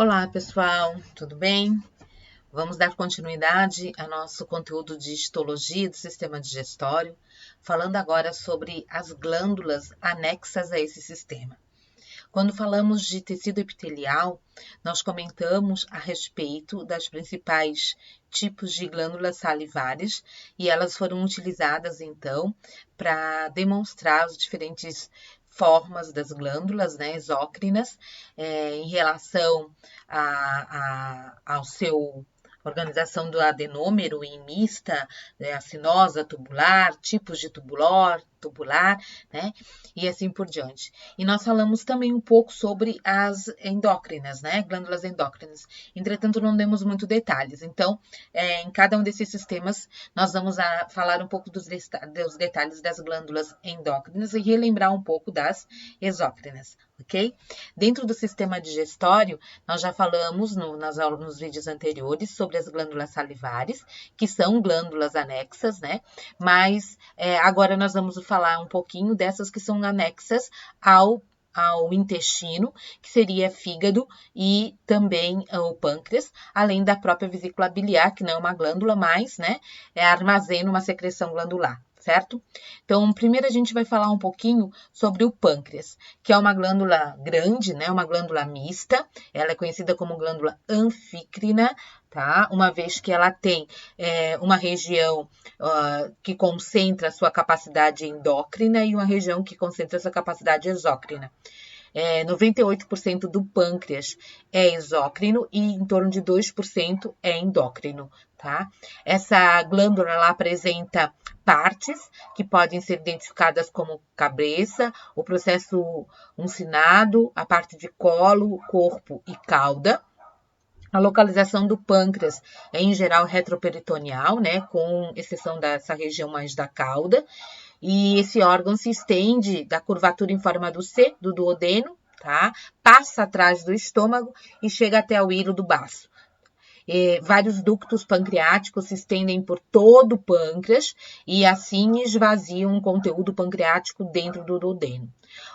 Olá, pessoal, tudo bem? Vamos dar continuidade ao nosso conteúdo de histologia do sistema digestório, falando agora sobre as glândulas anexas a esse sistema. Quando falamos de tecido epitelial, nós comentamos a respeito das principais tipos de glândulas salivares e elas foram utilizadas então para demonstrar as diferentes formas das glândulas, né, exócrinas, em relação ao seu organização do adenômero em mista, acinosa, tubular, tipos de tubular, né? E assim por diante. E nós falamos também um pouco sobre as endócrinas, né? Glândulas endócrinas. Entretanto, não demos muito detalhes. Então, em cada um desses sistemas, nós vamos falar um pouco dos detalhes das glândulas endócrinas e relembrar um pouco das exócrinas, ok? Dentro do sistema digestório, nós já falamos nos vídeos anteriores sobre as glândulas salivares, que são glândulas anexas, né? Mas agora nós vamos falar um pouquinho dessas que são anexas ao intestino, que seria fígado e também o pâncreas, além da própria vesícula biliar, que não é uma glândula, mas, né, armazena uma secreção glandular. Certo? Então, primeiro a gente vai falar um pouquinho sobre o pâncreas, que é uma glândula grande, né? Uma glândula mista. Ela é conhecida como glândula anfícrina, tá? Uma vez que ela tem uma região que concentra a sua capacidade endócrina e uma região que concentra a sua capacidade exócrina. 98% do pâncreas é exócrino e em torno de 2% é endócrino, tá? Essa glândula ela apresenta partes que podem ser identificadas como cabeça, o processo uncinado, a parte de colo, corpo e cauda. A localização do pâncreas é, em geral, retroperitoneal, né, com exceção dessa região mais da cauda. E esse órgão se estende da curvatura em forma do C, do duodeno, tá? Passa atrás do estômago e chega até o hilo do baço. Vários ductos pancreáticos se estendem por todo o pâncreas e assim esvaziam o conteúdo pancreático dentro do duodeno.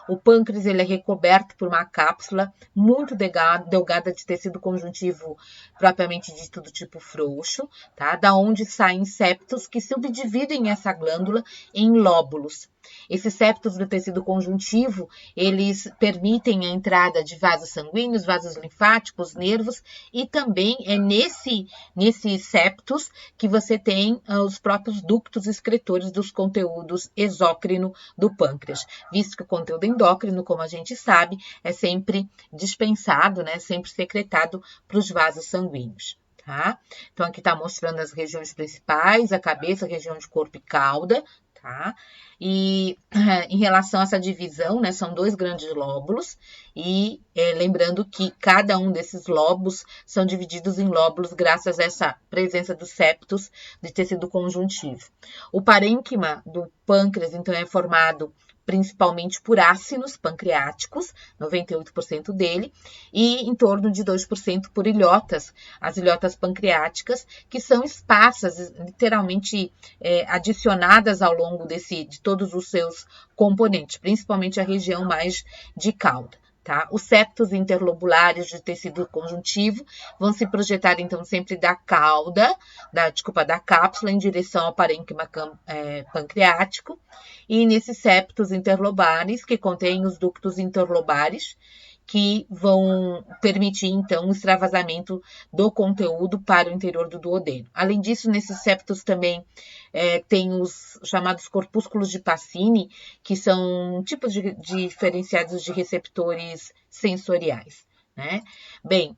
O pâncreas ele é recoberto por uma cápsula muito delgada de tecido conjuntivo propriamente dito do tipo frouxo, tá? Da onde saem septos que subdividem essa glândula em lóbulos. Esses septos do tecido conjuntivo, eles permitem a entrada de vasos sanguíneos, vasos linfáticos, nervos, e também é nesses septos que você tem os próprios ductos excretores dos conteúdos exócrino do pâncreas, visto que o conteúdo endócrino, como a gente sabe, é sempre dispensado, né, sempre secretado para os vasos sanguíneos. Tá? Então, aqui está mostrando as regiões principais, a cabeça, a região de corpo e cauda, tá? E em relação a essa divisão, né, são dois grandes lóbulos, e lembrando que cada um desses lobos são divididos em lóbulos graças a essa presença dos septos de tecido conjuntivo. O parênquima do pâncreas, então, é formado principalmente por ácinos pancreáticos, 98% dele, e em torno de 2% por ilhotas, as ilhotas pancreáticas, que são esparsas, literalmente adicionadas ao longo de todos os seus componentes, principalmente a região mais de cauda. Tá? Os septos interlobulares de tecido conjuntivo vão se projetar, então, sempre da cauda, da cápsula em direção ao parênquima pancreático, e nesses septos interlobares, que contêm os ductos interlobares, que vão permitir, então, o extravasamento do conteúdo para o interior do duodeno. Além disso, nesses septos também tem os chamados corpúsculos de Pacini, que são tipos diferenciados de receptores sensoriais, né? Bem,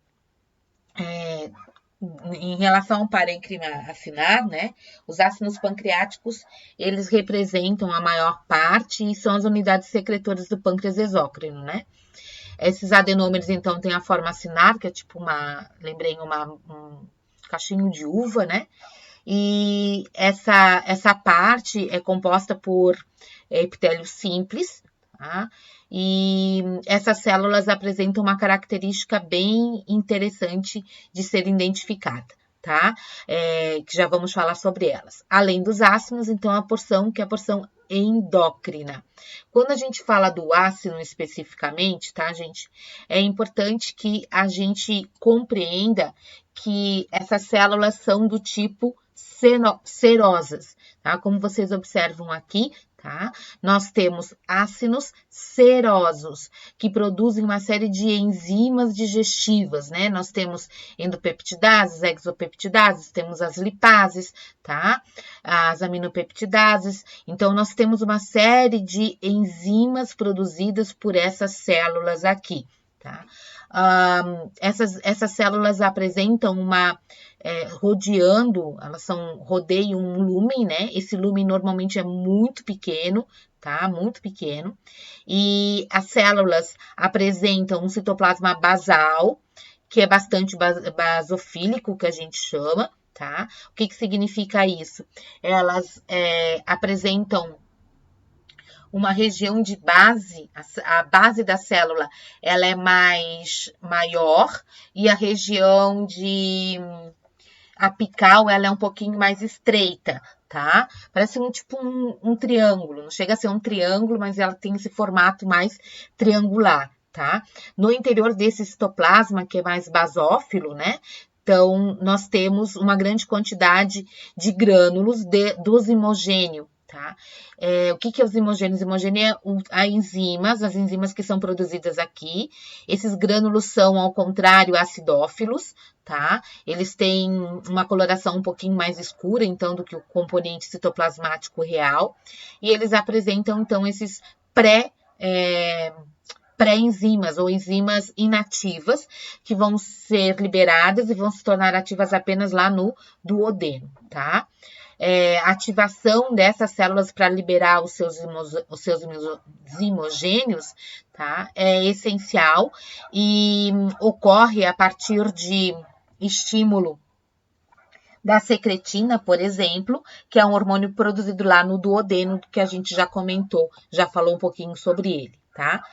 em relação ao parênquima acinar, né, os ácidos pancreáticos, eles representam a maior parte e são as unidades secretoras do pâncreas exócrino, né? Esses adenômeros, então, têm a forma acinar, que é tipo um cachinho de uva, né? E essa parte é composta por epitélio simples, tá? E essas células apresentam uma característica bem interessante de ser identificada, tá? Que já vamos falar sobre elas. Além dos ácidos, então, que é a porção endócrina. Quando a gente fala do ácido especificamente, tá, gente? É importante que a gente compreenda que essas células são do tipo serosas, tá? Como vocês observam aqui, tá? Nós temos ácidos serosos, que produzem uma série de enzimas digestivas, né? Nós temos endopeptidases, exopeptidases, temos as lipases, tá? As aminopeptidases. Então, nós temos uma série de enzimas produzidas por essas células aqui, tá? Essas células apresentam rodeiam um lúmen, né? Esse lúmen normalmente é muito pequeno, tá? Muito pequeno. E as células apresentam um citoplasma basal, que é bastante basofílico, que a gente chama, tá? O que significa isso? Elas apresentam uma região de base, a base da célula, ela é maior e a região de apical, ela é um pouquinho mais estreita, tá? Parece um triângulo, não chega a ser um triângulo, mas ela tem esse formato mais triangular, tá? No interior desse citoplasma, que é mais basófilo, né? Então, nós temos uma grande quantidade de grânulos do zimogênio, tá? O que é os zimogênios? Zimogênio é as enzimas que são produzidas aqui. Esses grânulos são, ao contrário, acidófilos, tá? Eles têm uma coloração um pouquinho mais escura, então, do que o componente citoplasmático real. E eles apresentam, então, esses pré-enzimas ou enzimas inativas que vão ser liberadas e vão se tornar ativas apenas lá no duodeno, tá? A ativação dessas células para liberar os seus zimogênios, tá? É essencial e ocorre a partir de estímulo da secretina, por exemplo, que é um hormônio produzido lá no duodeno, que a gente já comentou, já falou um pouquinho sobre ele, tá?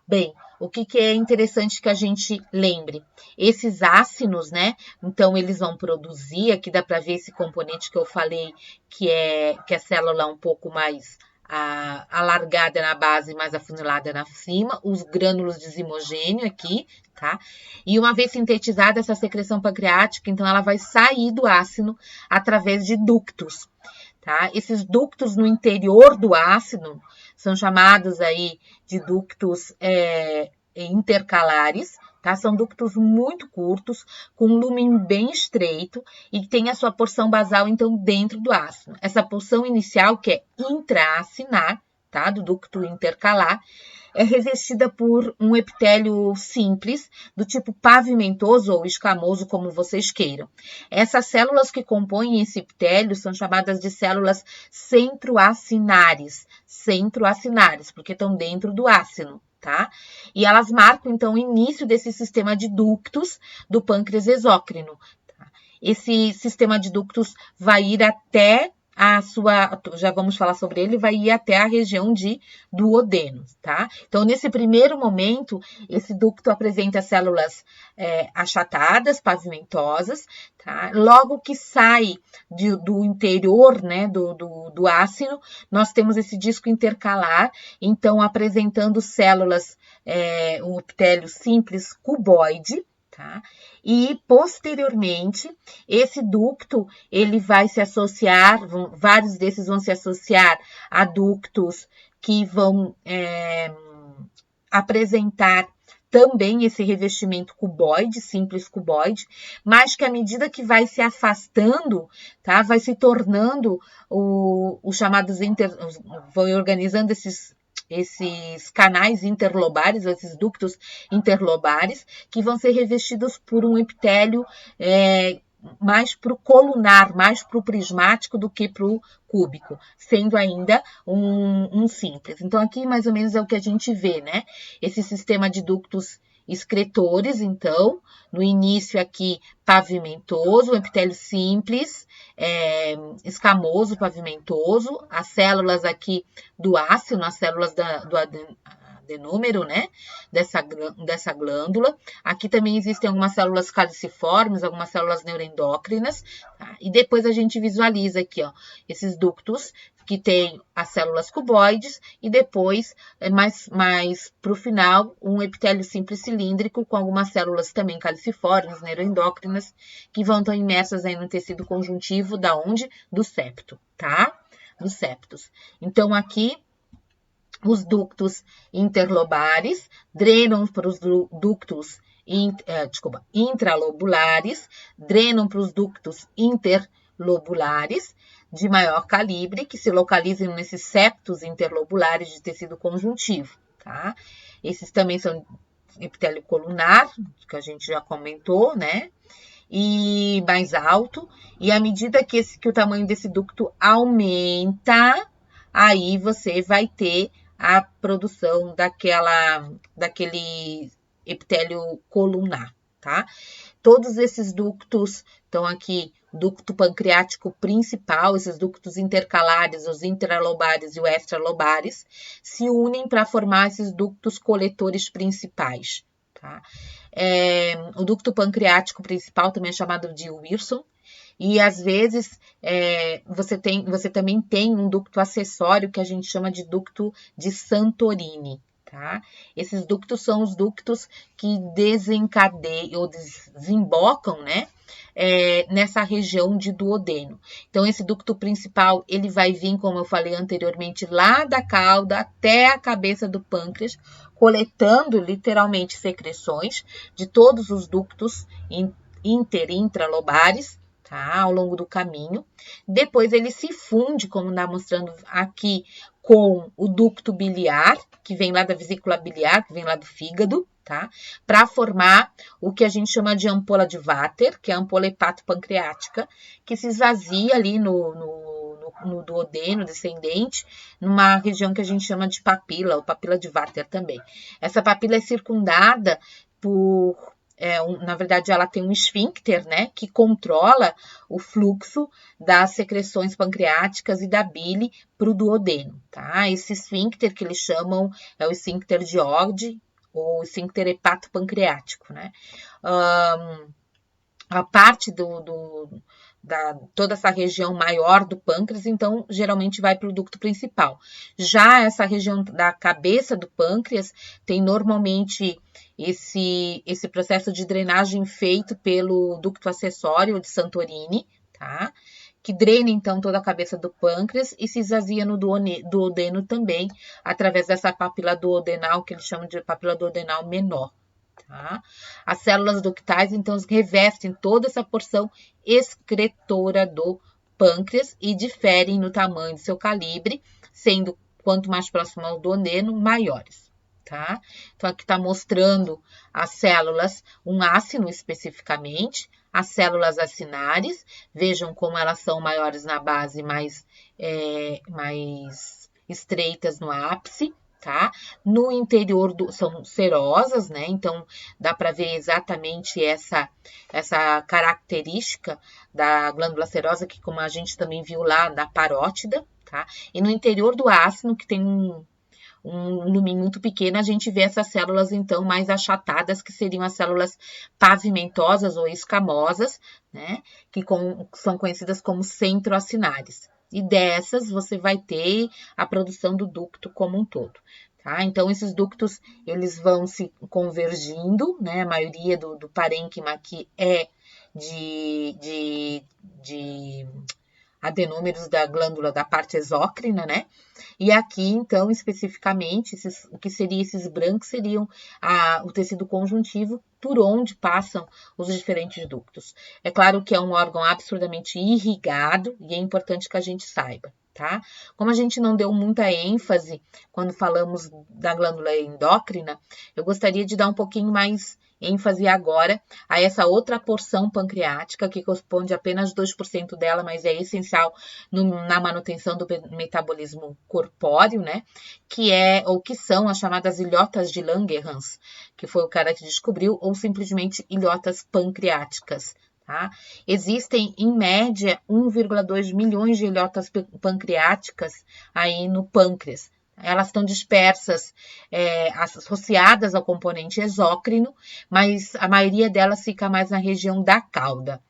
Bem, o que é interessante que a gente lembre? Esses ácidos, né? Então, eles vão produzir, aqui dá para ver esse componente que eu falei, que a célula é um pouco mais alargada na base, mais afunilada na cima, os grânulos de zimogênio aqui, tá? E uma vez sintetizada essa secreção pancreática, então ela vai sair do ácido através de ductos, tá? Esses ductos no interior do ácido são chamados aí de ductos intercalares, tá? São ductos muito curtos, com um lúmen bem estreito e que tem a sua porção basal, então, dentro do ácido. Essa porção inicial, que é intraacinar, tá? Do ducto intercalar, é revestida por um epitélio simples, do tipo pavimentoso ou escamoso, como vocês queiram. Essas células que compõem esse epitélio são chamadas de células centroacinares, porque estão dentro do ácido, tá? E elas marcam, então, o início desse sistema de ductos do pâncreas exócrino. Tá? Esse sistema de ductos vai ir até já vamos falar sobre ele, vai ir até a região de duodeno, tá? Então, nesse primeiro momento, esse ducto apresenta células achatadas, pavimentosas, tá? Logo que sai do interior, né, do ácido, nós temos esse disco intercalar, então, apresentando células, um epitélio simples cuboide, tá? E, posteriormente, esse ducto, ele vai se associar, vários desses vão se associar a ductos que vão apresentar também esse revestimento cuboide, simples cuboide, mas que à medida que vai se afastando, tá? Vai se tornando os chamados vai organizando esses canais interlobares, esses ductos interlobares, que vão ser revestidos por um epitélio mais para o colunar, mais para o prismático do que para o cúbico, sendo ainda um simples. Então, aqui mais ou menos é o que a gente vê, né? Esse sistema de ductos excretores, então, no início aqui pavimentoso, um epitélio simples, escamoso, pavimentoso, as células aqui do ácido, as células adenômero, né, dessa glândula. Aqui também existem algumas células caliciformes, algumas células neuroendócrinas, tá? E depois a gente visualiza aqui, ó, esses ductos que tem as células cuboides e depois, mais para o final, um epitélio simples cilíndrico com algumas células também caliciformes, neuroendócrinas, que vão estar imersas aí no tecido conjuntivo, da onde? Do septo, tá? Dos septos. Então, aqui, os ductos interlobares drenam para os ductos intralobulares, drenam para os ductos interlobulares de maior calibre, que se localizam nesses septos interlobulares de tecido conjuntivo, tá? Esses também são epitélio colunar, que a gente já comentou, né? E mais alto, e à medida que o tamanho desse ducto aumenta, aí você vai ter a produção daquele epitélio colunar, tá? Todos esses ductos estão aqui, ducto pancreático principal, esses ductos intercalares, os intralobares e os extralobares, se unem para formar esses ductos coletores principais, tá? O ducto pancreático principal também é chamado de Wilson, e às vezes você também tem um ducto acessório que a gente chama de ducto de Santorini, tá? Esses ductos são os ductos que desencadeiam ou desembocam, né? Nessa região de duodeno. Então, esse ducto principal, ele vai vir, como eu falei anteriormente, lá da cauda até a cabeça do pâncreas, coletando literalmente secreções de todos os ductos intralobares, tá? Ao longo do caminho. Depois ele se funde, como está mostrando aqui, com o ducto biliar, que vem lá da vesícula biliar, que vem lá do fígado, tá? Para formar o que a gente chama de ampola de Vater, que é a ampola hepatopancreática, que se esvazia ali no duodeno descendente, numa região que a gente chama de papila, ou papila de Vater também. Essa papila é circundada por... na verdade, ela tem um esfíncter, né, que controla o fluxo das secreções pancreáticas e da bile para o duodeno, tá? Esse esfíncter que eles chamam é o esfíncter de Ogde, ou esfíncter hepatopancreático, né? A parte toda essa região maior do pâncreas, então, geralmente vai para o ducto principal. Já essa região da cabeça do pâncreas tem normalmente esse processo de drenagem feito pelo ducto acessório de Santorini, tá? Que drena, então, toda a cabeça do pâncreas e se esvazia no duodeno também, através dessa papila duodenal, que eles chamam de papila duodenal menor. Tá? As células ductais, então, revestem toda essa porção excretora do pâncreas e diferem no tamanho do seu calibre, sendo quanto mais próximo ao duodeno, maiores. Tá? Então, aqui está mostrando as células, um ácino especificamente, as células acinares, vejam como elas são maiores na base, mais estreitas no ápice. Tá? No interior são serosas, né? Então, dá para ver exatamente essa característica da glândula serosa, que como a gente também viu lá da parótida, tá? E no interior do ácino, que tem um lumen muito pequeno, a gente vê essas células, então, mais achatadas, que seriam as células pavimentosas ou escamosas, né? Que são conhecidas como centroacinares. E dessas, você vai ter a produção do ducto como um todo. Tá? Então, esses ductos, eles vão se convergindo, né? A maioria do parênquima aqui é de adenômeros da glândula da parte exócrina, né? E aqui, então, especificamente, o que seriam esses brancos seriam o tecido conjuntivo por onde passam os diferentes ductos. É claro que é um órgão absurdamente irrigado e é importante que a gente saiba, tá? Como a gente não deu muita ênfase quando falamos da glândula endócrina, eu gostaria de dar um pouquinho mais ênfase agora a essa outra porção pancreática, que corresponde a apenas 2% dela, mas é essencial na manutenção do metabolismo corpóreo, né? Que são as chamadas ilhotas de Langerhans, que foi o cara que descobriu, ou simplesmente ilhotas pancreáticas. Tá? Existem, em média, 1,2 milhões de ilhotas pancreáticas aí no pâncreas. elas estão dispersas, associadas ao componente exócrino, mas a maioria delas fica mais na região da cauda.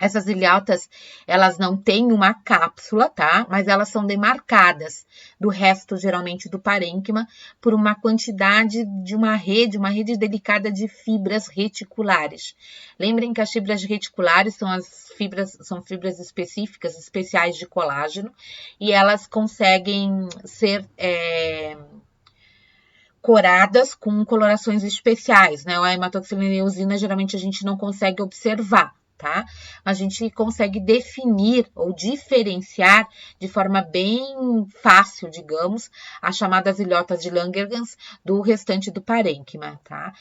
Essas ilhotas, elas não têm uma cápsula, tá? Mas elas são demarcadas do resto, geralmente, do parênquima, por uma quantidade de uma rede delicada de fibras reticulares. Lembrem que as fibras reticulares são fibras específicas, especiais de colágeno, e elas conseguem ser coradas com colorações especiais, né? A hematoxilina eosina, geralmente, a gente não consegue observar. Tá? A gente consegue definir ou diferenciar de forma bem fácil, digamos, as chamadas ilhotas de Langerhans do restante do parênquima, tá?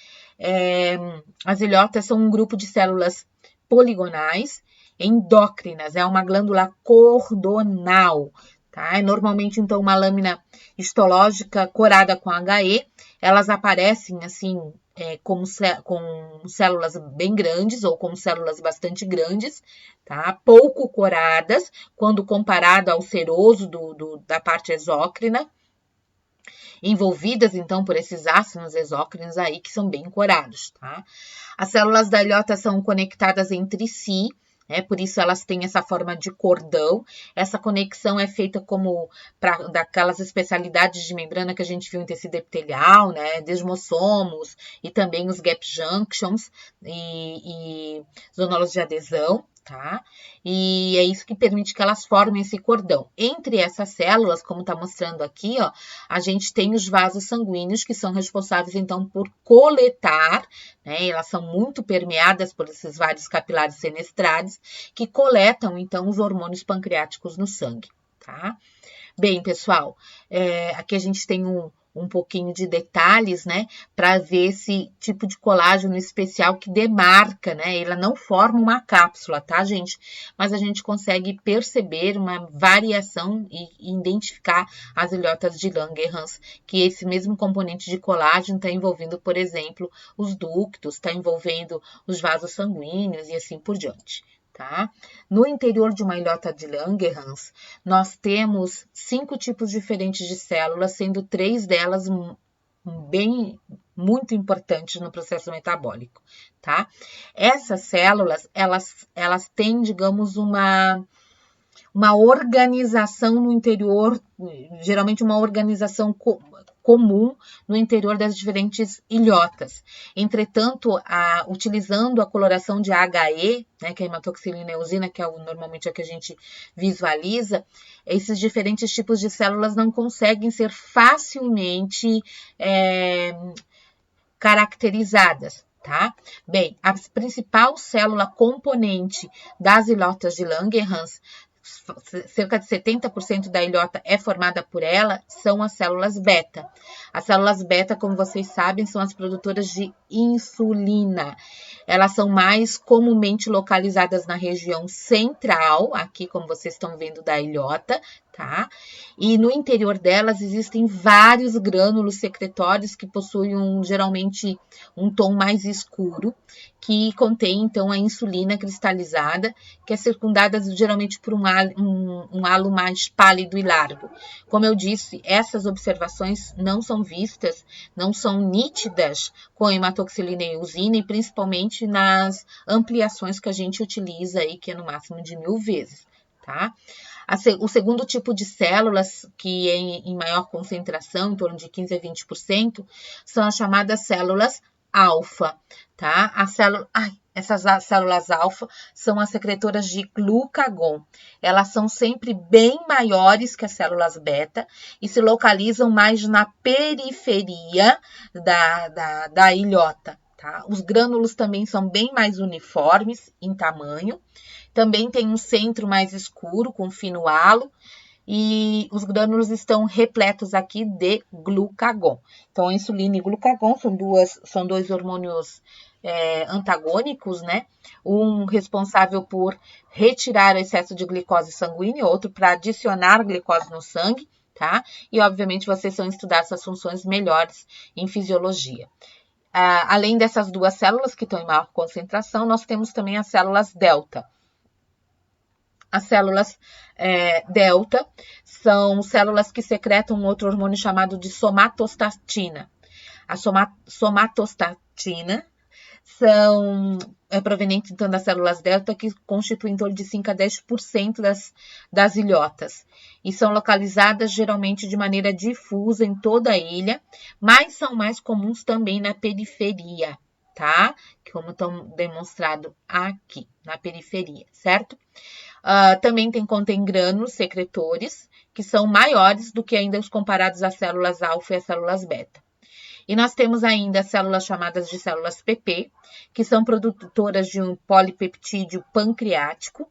As ilhotas são um grupo de células poligonais endócrinas, é uma glândula cordonal, tá? É normalmente, então, uma lâmina histológica corada com HE, elas aparecem, assim, com células bem grandes ou com células bastante grandes, tá? Pouco coradas, quando comparado ao seroso da parte exócrina, envolvidas, então, por esses ácidos exócrinos aí, que são bem corados, tá? As células da ilhota são conectadas entre si, por isso elas têm essa forma de cordão. Essa conexão é feita daquelas especialidades de membrana que a gente viu em tecido epitelial, né? Desmossomos e também os gap junctions e zonulos de adesão, tá? E é isso que permite que elas formem esse cordão. Entre essas células, como tá mostrando aqui, ó, a gente tem os vasos sanguíneos que são responsáveis, então, por coletar, né? Elas são muito permeadas por esses vários capilares fenestrados que coletam, então, os hormônios pancreáticos no sangue, tá? Bem, pessoal, aqui a gente tem um pouquinho de detalhes, né, para ver esse tipo de colágeno especial que demarca, né, ela não forma uma cápsula, tá, gente? Mas a gente consegue perceber uma variação e identificar as ilhotas de Langerhans, que esse mesmo componente de colágeno está envolvendo, por exemplo, os ductos, está envolvendo os vasos sanguíneos e assim por diante. Tá? No interior de uma ilhota de Langerhans, nós temos 5 tipos diferentes de células, sendo 3 delas muito importantes no processo metabólico, tá? Essas células, elas têm, digamos, uma organização no interior, geralmente uma organização comum no interior das diferentes ilhotas. Entretanto, utilizando a coloração de HE, né, que é a hematoxilina eosina, que é normalmente a que a gente visualiza, esses diferentes tipos de células não conseguem ser facilmente caracterizadas. Tá? Bem, a principal célula componente das ilhotas de Langerhans, cerca de 70% da ilhota é formada por ela, são as células beta. As células beta, como vocês sabem, são as produtoras de insulina. Elas são mais comumente localizadas na região central, aqui como vocês estão vendo da ilhota, tá? E no interior delas existem vários grânulos secretórios que possuem geralmente um tom mais escuro, que contém então a insulina cristalizada, que é circundada geralmente por um halo mais pálido e largo. Como eu disse, essas observações não são vistas, não são nítidas com a hematoxilina eosina e principalmente nas ampliações que a gente utiliza aí, que é no máximo de 1000 vezes, tá? O segundo tipo de células, que é em maior concentração, em torno de 15 a 20%, são as chamadas células alfa, tá? Essas células alfa são as secretoras de glucagon. Elas são sempre bem maiores que as células beta e se localizam mais na periferia da ilhota, tá? Os grânulos também são bem mais uniformes em tamanho. Também tem um centro mais escuro, com fino halo, e os grânulos estão repletos aqui de glucagon. Então, a insulina e glucagon são dois hormônios antagônicos, né? Um responsável por retirar o excesso de glicose sanguínea, outro para adicionar glicose no sangue, tá? E, obviamente, vocês vão estudar essas funções melhores em fisiologia. Além dessas duas células que estão em maior concentração, nós temos também as células delta. as células delta são células que secretam um outro hormônio chamado de somatostatina. A somatostatina é proveniente, então, das células delta, que constituem em torno de 5 a 10% das ilhotas. E são localizadas, geralmente, de maneira difusa em toda a ilha, mas são mais comuns também na periferia, tá? Como estão demonstrado aqui, na periferia, certo? Também contém grânulos secretores, que são maiores do que ainda os comparados às células alfa e às células beta. E nós temos ainda células chamadas de células PP, que são produtoras de um polipeptídeo pancreático,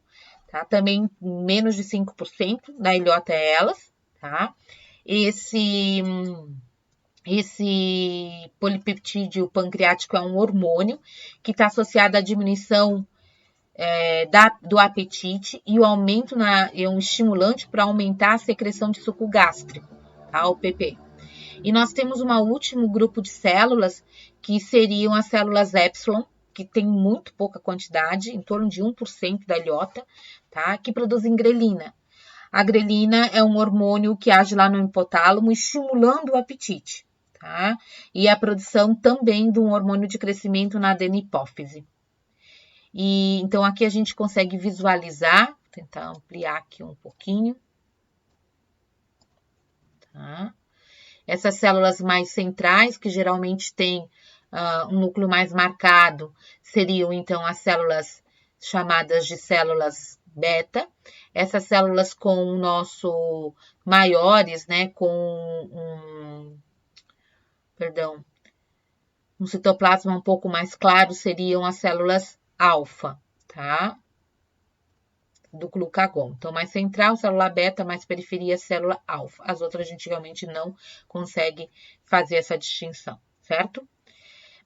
tá? Também menos de 5% da ilhota é elas, tá? Esse polipeptídeo pancreático é um hormônio que está associado à diminuição do apetite e o aumento é um estimulante para aumentar a secreção de suco gástrico, tá? O PP. E nós temos um último grupo de células, que seriam as células epsilon, que tem muito pouca quantidade, em torno de 1% da ilhota, tá? Que produzem grelina. A grelina é um hormônio que age lá no hipotálamo, estimulando o apetite, tá? E a produção também de um hormônio de crescimento na adenipófise. E então aqui a gente consegue visualizar, vou tentar ampliar aqui um pouquinho, tá? Essas células mais centrais, que geralmente têm um núcleo mais marcado, seriam então as células chamadas de células beta. Essas células com o nosso maiores, né, com um citoplasma um pouco mais claro, seriam as células alfa, tá? Do glucagon. Então, mais central, célula beta, mais periferia, célula alfa. As outras a gente realmente não consegue fazer essa distinção, certo?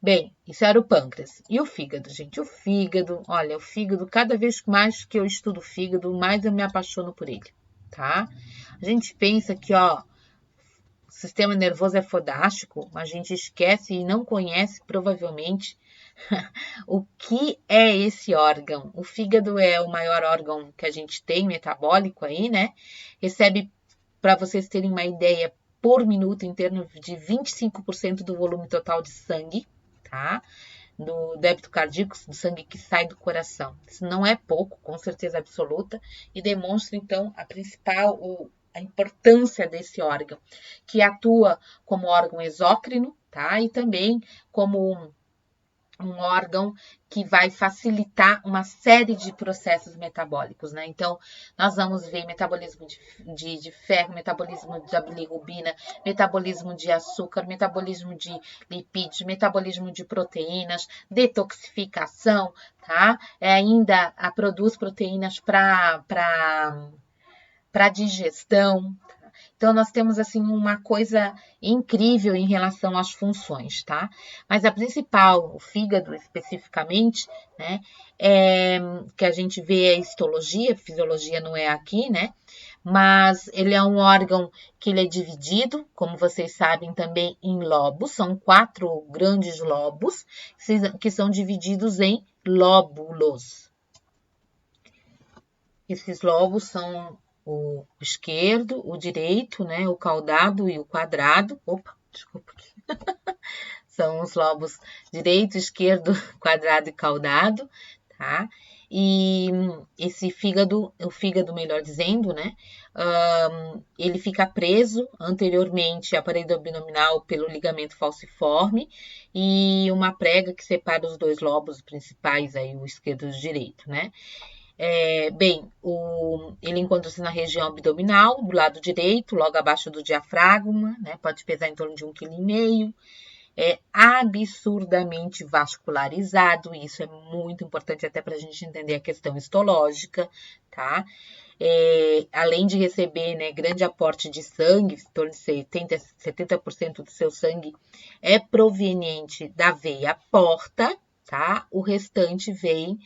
Bem, isso era o pâncreas. E o fígado, gente? O fígado, olha, o fígado, cada vez mais que eu estudo o fígado, mais eu me apaixono por ele, tá? A gente pensa que, ó, o sistema nervoso é fodástico, mas a gente esquece e não conhece, provavelmente, o que é esse órgão? O fígado é o maior órgão que a gente tem, metabólico aí, né? Recebe, para vocês terem uma ideia, por minuto, em termos de 25% do volume total de sangue, tá? Do débito cardíaco, do sangue que sai do coração. Isso não é pouco, com certeza absoluta, e demonstra, então, a importância desse órgão, que atua como órgão exócrino, tá? E também como um órgão que vai facilitar uma série de processos metabólicos, né? Então, nós vamos ver metabolismo de ferro, metabolismo da bilirrubina, metabolismo de açúcar, metabolismo de lipídios, metabolismo de proteínas, detoxificação, tá? Ainda produz proteínas para digestão. Então, nós temos, assim, uma coisa incrível em relação às funções, tá? Mas a principal, o fígado especificamente, né, que a gente vê é histologia, fisiologia não é aqui, né? Mas ele é um órgão que ele é dividido, como vocês sabem, também em lobos. São 4 grandes lobos que são divididos em lóbulos. Esses lobos são o esquerdo, o direito, né, o caudado e o quadrado. Opa, desculpa aqui. São os lobos direito, esquerdo, quadrado e caudado, tá? E esse fígado, o fígado, melhor dizendo, né, ele fica preso anteriormente à parede abdominal pelo ligamento falciforme e uma prega que separa os dois lobos principais, aí, o esquerdo e o direito, né? Ele encontra-se na região abdominal, do lado direito, logo abaixo do diafragma, né? Pode pesar em torno de 1,5 kg. É absurdamente vascularizado, isso é muito importante até para a gente entender a questão histológica, tá? Além de receber, né, grande aporte de sangue, em torno de 70% do seu sangue é proveniente da veia porta, tá? O restante vem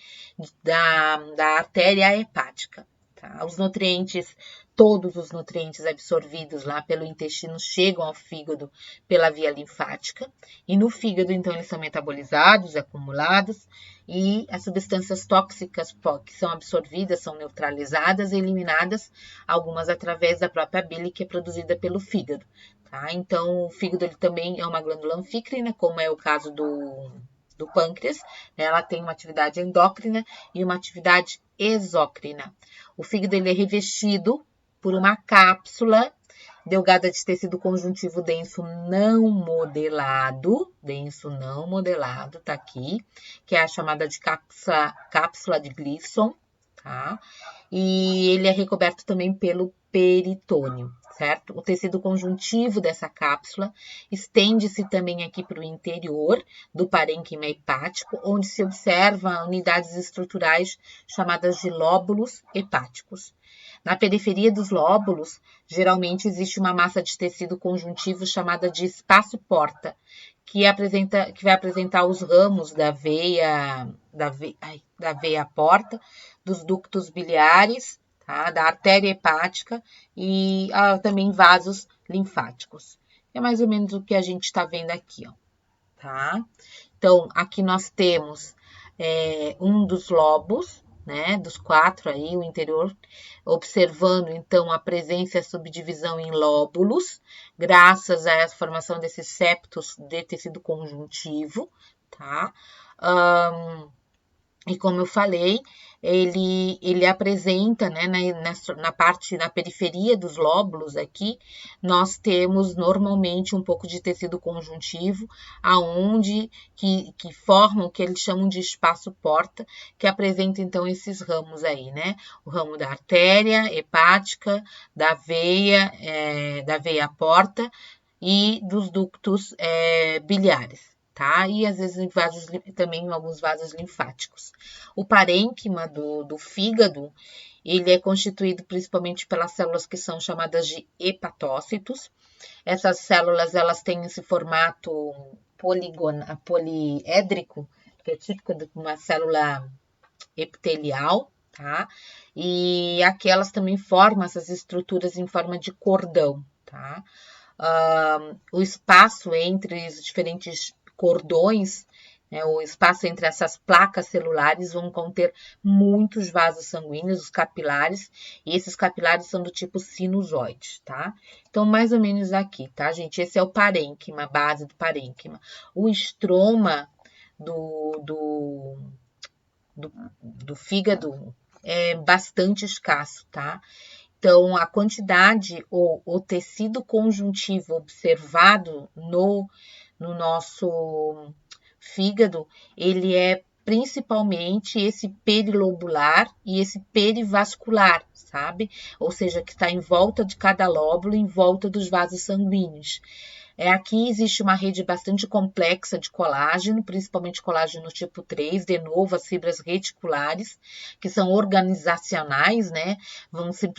da artéria hepática, Tá? Os nutrientes, todos os nutrientes absorvidos lá pelo intestino chegam ao fígado pela via linfática. E no fígado, então, eles são metabolizados, acumulados, e as substâncias tóxicas que são absorvidas são neutralizadas e eliminadas, algumas através da própria bile que é produzida pelo fígado. Tá? Então, o fígado ele também é uma glândula anfícrina, como é o caso do pâncreas, né? Ela tem uma atividade endócrina e uma atividade exócrina. O fígado ele é revestido por uma cápsula delgada de tecido conjuntivo denso não modelado, tá aqui, que é a chamada de cápsula de Gleason, tá? E ele é recoberto também pelo peritônio, certo? O tecido conjuntivo dessa cápsula estende-se também aqui para o interior do parênquima hepático, onde se observa unidades estruturais chamadas de lóbulos hepáticos. Na periferia dos lóbulos, geralmente existe uma massa de tecido conjuntivo chamada de espaço-porta, que vai apresentar os ramos da veia porta, dos ductos biliares, tá? Da artéria hepática e também vasos linfáticos. É mais ou menos o que a gente está vendo aqui, ó, tá? Então, aqui nós temos um dos lobos, né, dos 4 aí, o interior, observando então a presença e a subdivisão em lóbulos, graças à formação desses septos de tecido conjuntivo, tá? E como eu falei, ele apresenta, né, na periferia dos lóbulos aqui, nós temos normalmente um pouco de tecido conjuntivo, aonde que formam o que eles chamam de espaço-porta, que apresenta então esses ramos aí, né? O ramo da artéria hepática, da veia porta e dos ductos biliares. Tá? E às vezes também em alguns vasos linfáticos. O parênquima do fígado, ele é constituído principalmente pelas células que são chamadas de hepatócitos. Essas células, elas têm esse formato poliédrico, que é típico de uma célula epitelial, tá? E aqui elas também formam essas estruturas em forma de cordão, tá? O espaço entre os diferentes cordões, né, o espaço entre essas placas celulares vão conter muitos vasos sanguíneos, os capilares, e esses capilares são do tipo sinusoide, tá? Então, mais ou menos aqui, tá, gente? Esse é o parênquima, a base do parênquima. O estroma do fígado é bastante escasso, tá? Então, a quantidade ou o tecido conjuntivo observado no nosso fígado, ele é principalmente esse perilobular e esse perivascular, sabe? Ou seja, que está em volta de cada lóbulo, em volta dos vasos sanguíneos. Aqui existe uma rede bastante complexa de colágeno, principalmente colágeno tipo 3, de novo as fibras reticulares, que são organizacionais, né? Vão ser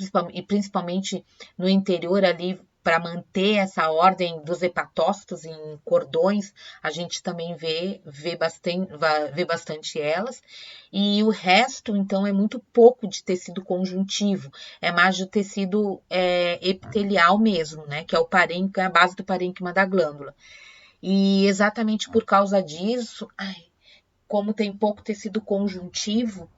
principalmente no interior ali, para manter essa ordem dos hepatócitos em cordões, a gente também vê bastante elas. E o resto, então, é muito pouco de tecido conjuntivo, é mais de tecido epitelial mesmo, né? Que é a base do parênquima da glândula. E exatamente por causa disso, como tem pouco tecido conjuntivo,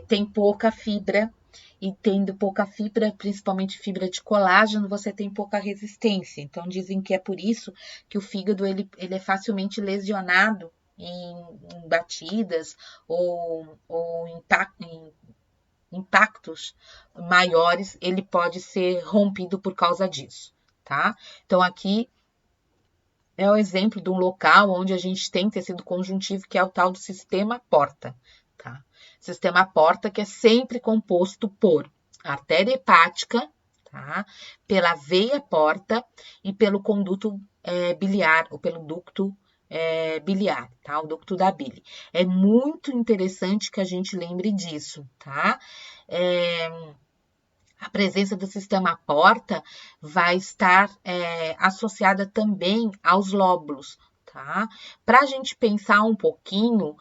tem pouca fibra, e tendo pouca fibra, principalmente fibra de colágeno, você tem pouca resistência. Então, dizem que é por isso que o fígado ele é facilmente lesionado em batidas ou em impactos maiores, ele pode ser rompido por causa disso, tá? Então, aqui é o exemplo de um local onde a gente tem tecido conjuntivo, que é o tal do sistema porta, tá? Sistema porta que é sempre composto por artéria hepática, tá? Pela veia porta e pelo conduto biliar, ou pelo ducto biliar, tá? O ducto da bile. É muito interessante que a gente lembre disso, tá? A presença do sistema porta vai estar associada também aos lóbulos, tá? Para a gente pensar um pouquinho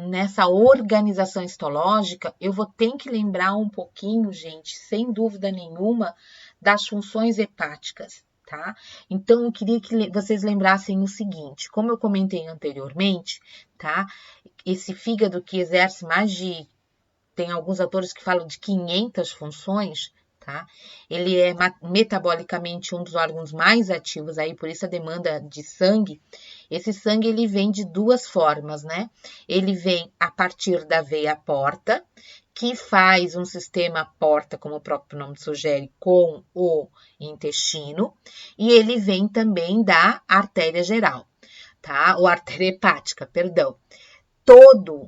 nessa organização histológica, eu vou ter que lembrar um pouquinho, gente, sem dúvida nenhuma, das funções hepáticas, tá? Então, eu queria que vocês lembrassem o seguinte, como eu comentei anteriormente, tá? Esse fígado que exerce mais de, tem alguns autores que falam de 500 funções, tá? Ele é metabolicamente um dos órgãos mais ativos aí, por isso a demanda de sangue. Esse sangue, ele vem de duas formas, né? Ele vem a partir da veia porta, que faz um sistema porta, como o próprio nome sugere, com o intestino, e ele vem também da artéria geral, tá? Ou artéria hepática, perdão.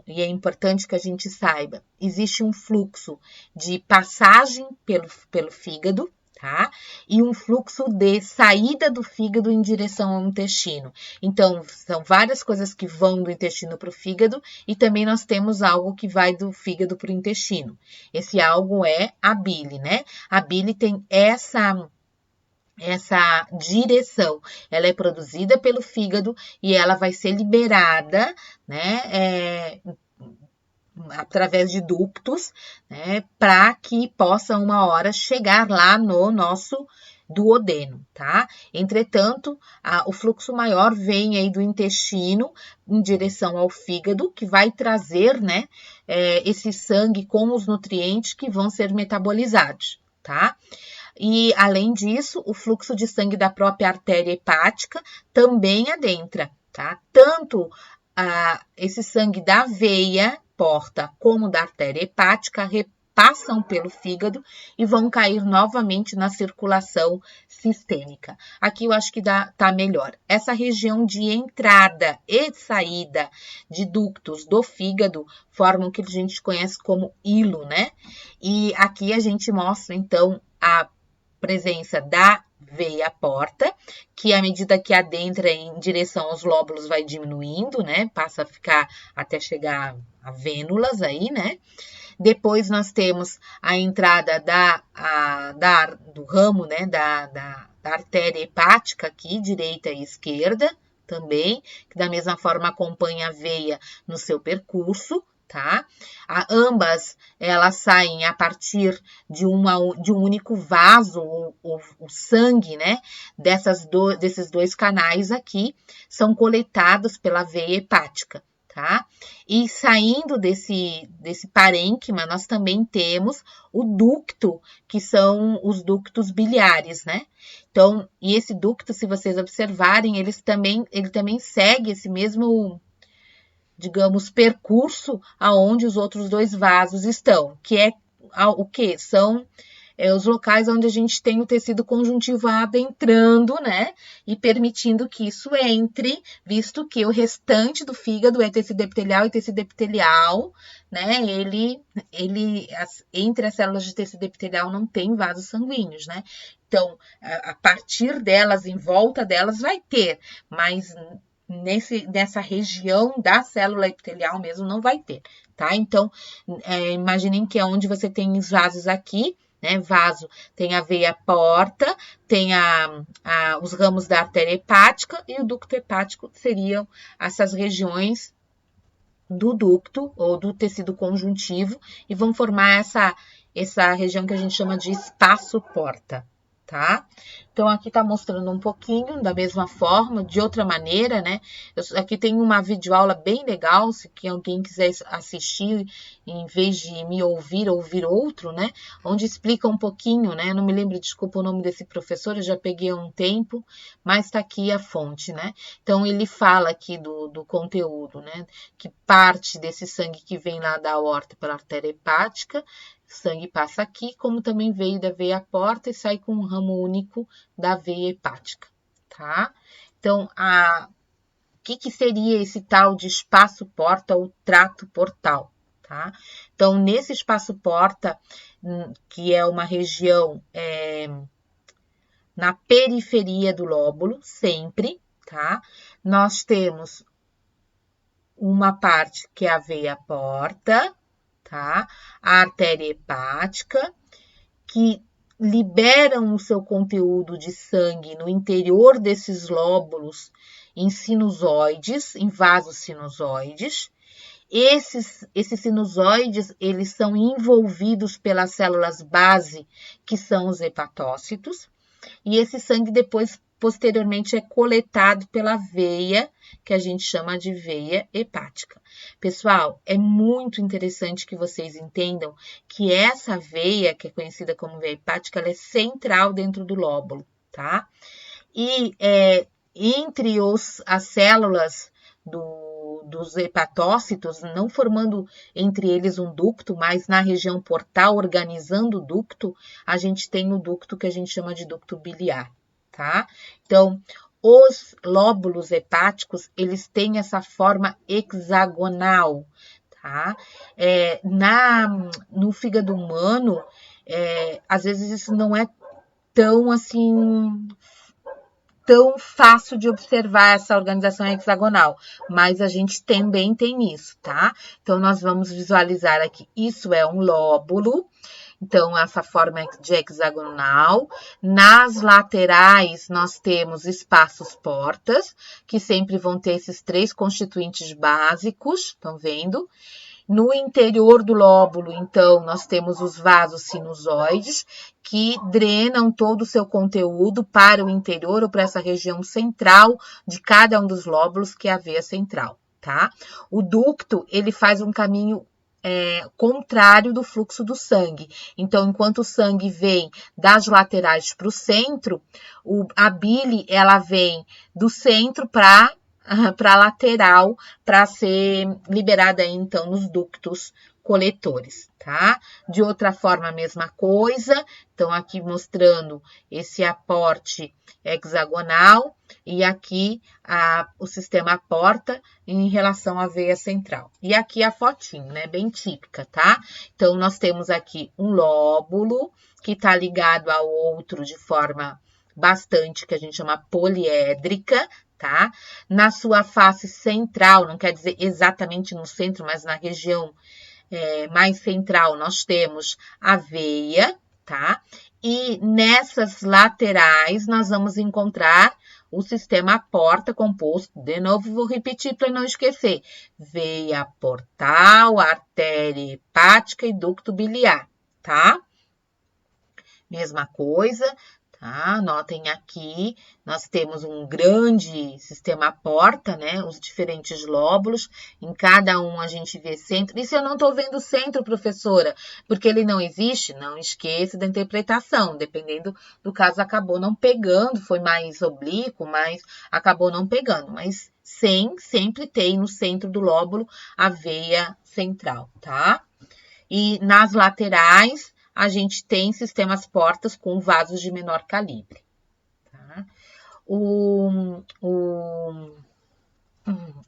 E é importante que a gente saiba, existe um fluxo de passagem pelo fígado, tá? E um fluxo de saída do fígado em direção ao intestino. Então, são várias coisas que vão do intestino para o fígado e também nós temos algo que vai do fígado para o intestino. Esse algo é a bile, né? A bile tem essa direção, ela é produzida pelo fígado e ela vai ser liberada, né, através de ductos, né, para que possa uma hora chegar lá no nosso duodeno, tá? Entretanto, o fluxo maior vem aí do intestino em direção ao fígado, que vai trazer, né, esse sangue com os nutrientes que vão ser metabolizados, tá? E, além disso, o fluxo de sangue da própria artéria hepática também adentra, tá? Tanto esse sangue da veia porta como da artéria hepática passam pelo fígado e vão cair novamente na circulação sistêmica. Aqui eu acho que tá melhor. Essa região de entrada e saída de ductos do fígado formam o que a gente conhece como hilo, né? E aqui a gente mostra, então, a presença da veia porta, que à medida que adentra em direção aos lóbulos vai diminuindo, né? Passa a ficar até chegar a vênulas aí, né? Depois nós temos a entrada do ramo, né? Da artéria hepática aqui, direita e esquerda também, que da mesma forma acompanha a veia no seu percurso, tá? Ambas, elas saem a partir de um único vaso, o sangue, né? Desses dois canais aqui, são coletados pela veia hepática, tá? E saindo desse parênquima, nós também temos o ducto, que são os ductos biliares, né? Então, e esse ducto, se vocês observarem, ele também segue esse mesmo, digamos, percurso aonde os outros dois vasos estão, que é o que? São os locais onde a gente tem o tecido conjuntivo adentrando, né? E permitindo que isso entre, visto que o restante do fígado é tecido epitelial e tecido epitelial, né? Entre as células de tecido epitelial não tem vasos sanguíneos, né? Então, a partir delas, em volta delas, vai ter, mas nessa região da célula epitelial mesmo não vai ter, tá? Então, imaginem que é onde você tem os vasos aqui, né? Vaso tem a veia porta, tem os ramos da artéria hepática e o ducto hepático seriam essas regiões do ducto ou do tecido conjuntivo e vão formar essa região que a gente chama de espaço porta, tá? Então, aqui tá mostrando um pouquinho da mesma forma, de outra maneira, né? Aqui tem uma videoaula bem legal, se alguém quiser assistir, em vez de me ouvir outro, né? Onde explica um pouquinho, né? Não me lembro, desculpa o nome desse professor, eu já peguei há um tempo, mas tá aqui a fonte, né? Então, ele fala aqui do conteúdo, né? Que parte desse sangue que vem lá da aorta pela artéria hepática, sangue passa aqui, como também veio da veia porta e sai com um ramo único da veia hepática, tá? Então, o que seria esse tal de espaço porta ou trato portal, tá? Então, nesse espaço porta, que é uma região na periferia do lóbulo, sempre, tá? Nós temos uma parte que é a veia porta, tá? A artéria hepática, que liberam o seu conteúdo de sangue no interior desses lóbulos em sinusoides, em vasos sinusoides, Esses sinusoides, eles são envolvidos pelas células base, que são os hepatócitos, e esse sangue depois, posteriormente, é coletado pela veia, que a gente chama de veia hepática. Pessoal, é muito interessante que vocês entendam que essa veia, que é conhecida como veia hepática, ela é central dentro do lóbulo, tá? E entre as células dos hepatócitos, não formando entre eles um ducto, mas na região portal, organizando o ducto, a gente tem o ducto que a gente chama de ducto biliar, tá? Então, os lóbulos hepáticos, eles têm essa forma hexagonal, tá? No fígado humano, às vezes isso não é tão assim tão fácil de observar essa organização hexagonal, mas a gente também tem isso, tá? Então, nós vamos visualizar aqui, isso é um lóbulo, então, essa forma de hexagonal. Nas laterais, nós temos espaços portas, que sempre vão ter esses 3 constituintes básicos, estão vendo? No interior do lóbulo, então, nós temos os vasos sinusoides, que drenam todo o seu conteúdo para o interior ou para essa região central de cada um dos lóbulos, que é a veia central, tá? O ducto, ele faz um caminho contrário do fluxo do sangue. Então, enquanto o sangue vem das laterais para o centro, a bile, ela vem do centro para a lateral, para ser liberada aí, então, nos ductos coletores, tá? De outra forma, a mesma coisa. Então, aqui mostrando esse aporte hexagonal e aqui o sistema porta em relação à veia central. E aqui a fotinho, né? Bem típica, tá? Então, nós temos aqui um lóbulo que está ligado ao outro de forma bastante, que a gente chama poliédrica, tá? Na sua face central, não quer dizer exatamente no centro, mas na região mais central, nós temos a veia, tá? E nessas laterais, nós vamos encontrar o sistema porta composto, de novo vou repetir para não esquecer, veia portal, artéria hepática e ducto biliar, tá? Mesma coisa, tá? Anotem aqui, nós temos um grande sistema porta, né? Os diferentes lóbulos, em cada um a gente vê centro. E se eu não estou vendo centro, professora, porque ele não existe, não esqueça da interpretação, dependendo do caso, acabou não pegando, foi mais oblíquo, mas acabou não pegando. Mas sempre tem no centro do lóbulo a veia central, tá? E nas laterais, a gente tem sistemas portas com vasos de menor calibre. Tá? O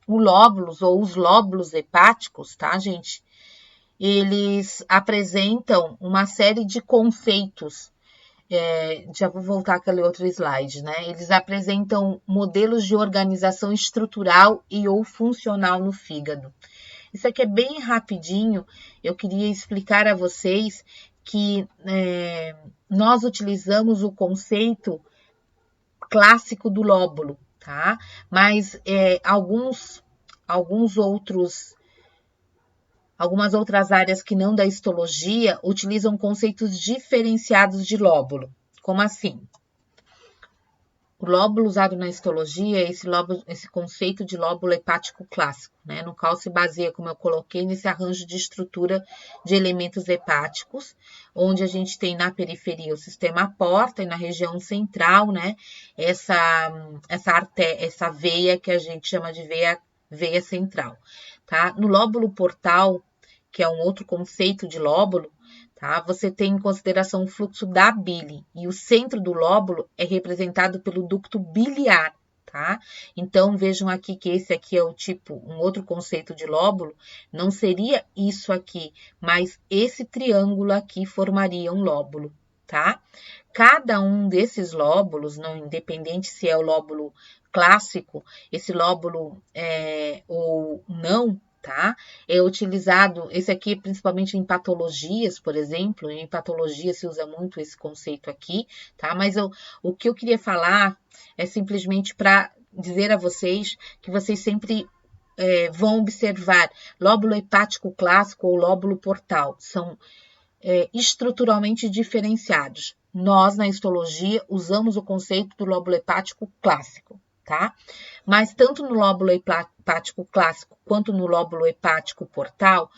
lóbulos ou os lóbulos hepáticos, tá, gente? Eles apresentam uma série de conceitos. Já vou voltar àquele outro slide, né? Eles apresentam modelos de organização estrutural e ou funcional no fígado. Isso aqui é bem rapidinho. Eu queria explicar a vocês que nós utilizamos o conceito clássico do lóbulo, tá? Mas algumas outras áreas que não da histologia utilizam conceitos diferenciados de lóbulo. Como assim? O lóbulo usado na histologia é esse conceito de lóbulo hepático clássico, né? No qual se baseia, como eu coloquei, nesse arranjo de estrutura de elementos hepáticos, onde a gente tem na periferia o sistema porta e na região central, né? Essa veia que a gente chama de veia central, tá? No lóbulo portal, que é um outro conceito de lóbulo, tá? Você tem em consideração o fluxo da bile e o centro do lóbulo é representado pelo ducto biliar, tá? Então, vejam aqui que esse aqui é um outro conceito de lóbulo, não seria isso aqui, mas esse triângulo aqui formaria um lóbulo, tá? Cada um desses lóbulos, não independente se é o lóbulo clássico, esse lóbulo ou não, tá? É utilizado, esse aqui principalmente em patologias, por exemplo, em patologia se usa muito esse conceito aqui, tá? Mas o que eu queria falar é simplesmente para dizer a vocês que vocês sempre vão observar lóbulo hepático clássico ou lóbulo portal. São estruturalmente diferenciados. Nós, na histologia, usamos o conceito do lóbulo hepático clássico, tá? Mas tanto no lóbulo hepático clássico quanto no lóbulo hepático portal,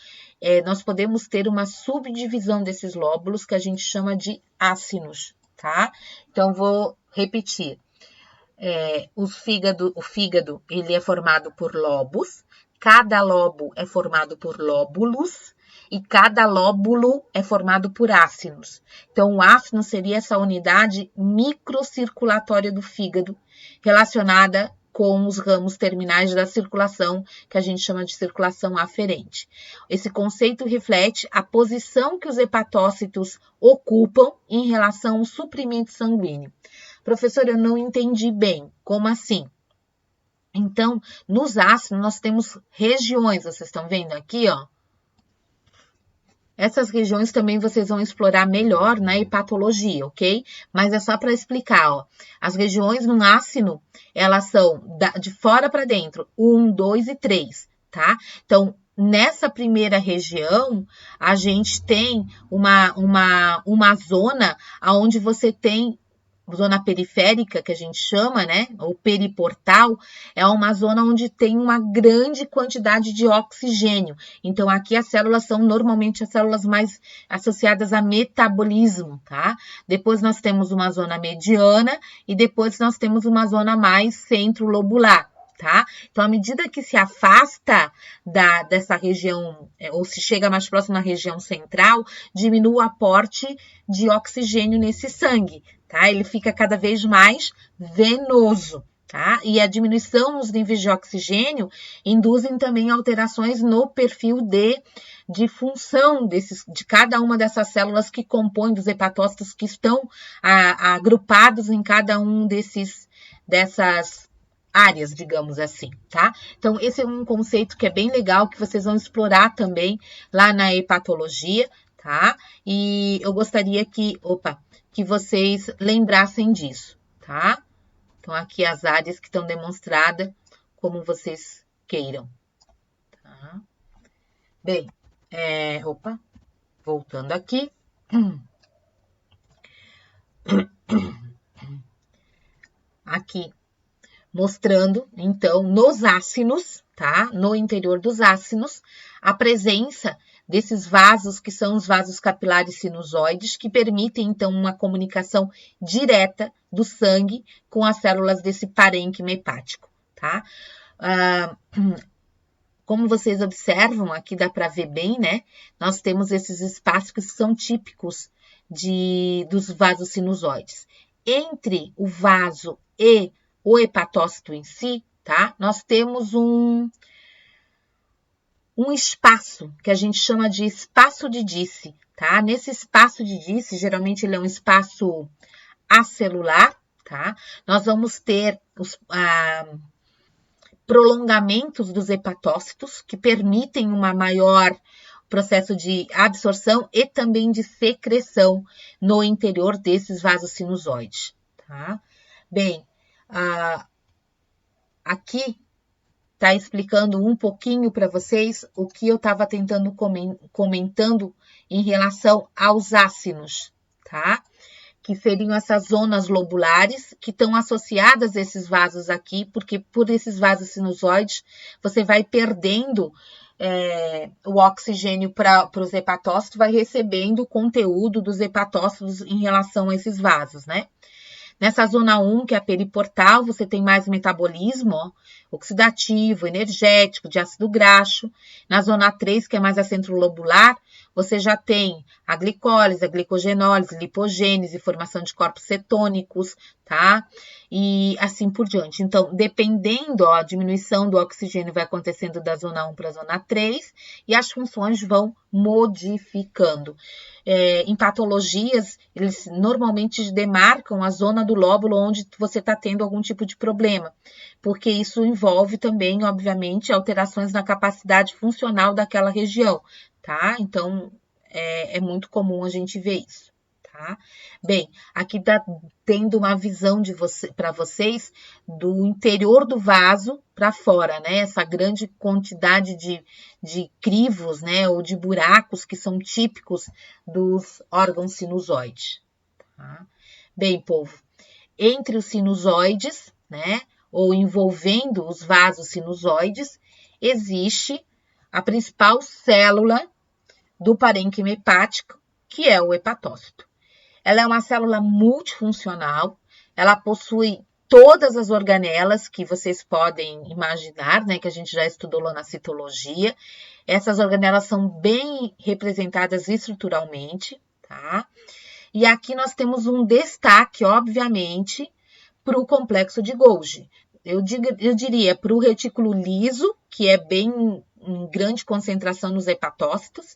nós podemos ter uma subdivisão desses lóbulos que a gente chama de ácinos, tá? Então, vou repetir. O fígado, ele é formado por lobos, cada lobo é formado por lóbulos, e cada lóbulo é formado por ácinos. Então, o ácino seria essa unidade microcirculatória do fígado, relacionada com os ramos terminais da circulação, que a gente chama de circulação aferente. Esse conceito reflete a posição que os hepatócitos ocupam em relação ao suprimento sanguíneo. Professor, eu não entendi bem. Como assim? Então, nos ácidos, nós temos regiões, vocês estão vendo aqui, ó. Essas regiões também vocês vão explorar melhor na hepatologia, ok? Mas é só para explicar, ó. As regiões no ácido, elas são de fora para dentro, 1, 2 e 3, tá? Então, nessa primeira região, a gente tem uma zona onde você tem zona periférica, que a gente chama, né? O periportal, é uma zona onde tem uma grande quantidade de oxigênio. Então, aqui as células são normalmente as células mais associadas a metabolismo, tá? Depois nós temos uma zona mediana e depois nós temos uma zona mais centro-lobular. Tá? Então, à medida que se afasta dessa região, ou se chega mais próximo à região central, diminui o aporte de oxigênio nesse sangue, tá? Ele fica cada vez mais venoso, tá? E a diminuição nos níveis de oxigênio induzem também alterações no perfil de função de cada uma dessas células que compõem dos hepatócitos que estão agrupados em cada um dessas áreas, digamos assim, tá? Então, esse é um conceito que é bem legal, que vocês vão explorar também lá na hepatologia, tá? E eu gostaria que vocês lembrassem disso, tá? Então, aqui as áreas que estão demonstradas, como vocês queiram, tá? Bem, voltando aqui. Aqui, mostrando, então, nos ácinos, tá? No interior dos ácinos, a presença desses vasos, que são os vasos capilares sinusoides, que permitem, então, uma comunicação direta do sangue com as células desse parênquima hepático, tá? Como vocês observam, aqui dá para ver bem, né? Nós temos esses espaços que são típicos dos vasos sinusoides. Entre o vaso e o hepatócito em si, tá? Nós temos um espaço que a gente chama de espaço de Disse, tá? Nesse espaço de Disse, geralmente ele é um espaço acelular, tá? Nós vamos ter os prolongamentos dos hepatócitos que permitem uma maior processo de absorção e também de secreção no interior desses vasos sinusoides, tá? Bem, aqui está explicando um pouquinho para vocês o que eu estava tentando comentando em relação aos ácinos, tá? Que seriam essas zonas lobulares que estão associadas a esses vasos aqui, porque por esses vasos sinusoides você vai perdendo o oxigênio para os hepatócitos, vai recebendo o conteúdo dos hepatócitos em relação a esses vasos, né? Nessa zona 1, que é a periportal, você tem mais metabolismo, ó, oxidativo, energético, de ácido graxo. Na zona 3, que é mais a centrolobular, você já tem a glicólise, a glicogenólise, lipogênese, formação de corpos cetônicos, tá? E assim por diante. Então, dependendo, ó, a diminuição do oxigênio vai acontecendo da zona 1 para a zona 3 e as funções vão modificando. Em patologias, eles normalmente demarcam a zona do lóbulo onde você está tendo algum tipo de problema, porque isso envolve também, obviamente, alterações na capacidade funcional daquela região, tá? Então, é muito comum a gente ver isso, tá? Bem, aqui tá tendo uma visão para vocês do interior do vaso para fora, né? Essa grande quantidade de crivos, né? Ou de buracos que são típicos dos órgãos sinusoides, tá? Bem, povo, entre os sinusoides, né? Ou envolvendo os vasos sinusoides, existe a principal célula do parênquima hepático, que é o hepatócito. Ela é uma célula multifuncional, ela possui todas as organelas que vocês podem imaginar, né, que a gente já estudou lá na citologia. Essas organelas são bem representadas estruturalmente, tá? E aqui nós temos um destaque, obviamente, para o complexo de Golgi. Eu diria para o retículo liso, que é bem em grande concentração nos hepatócitos,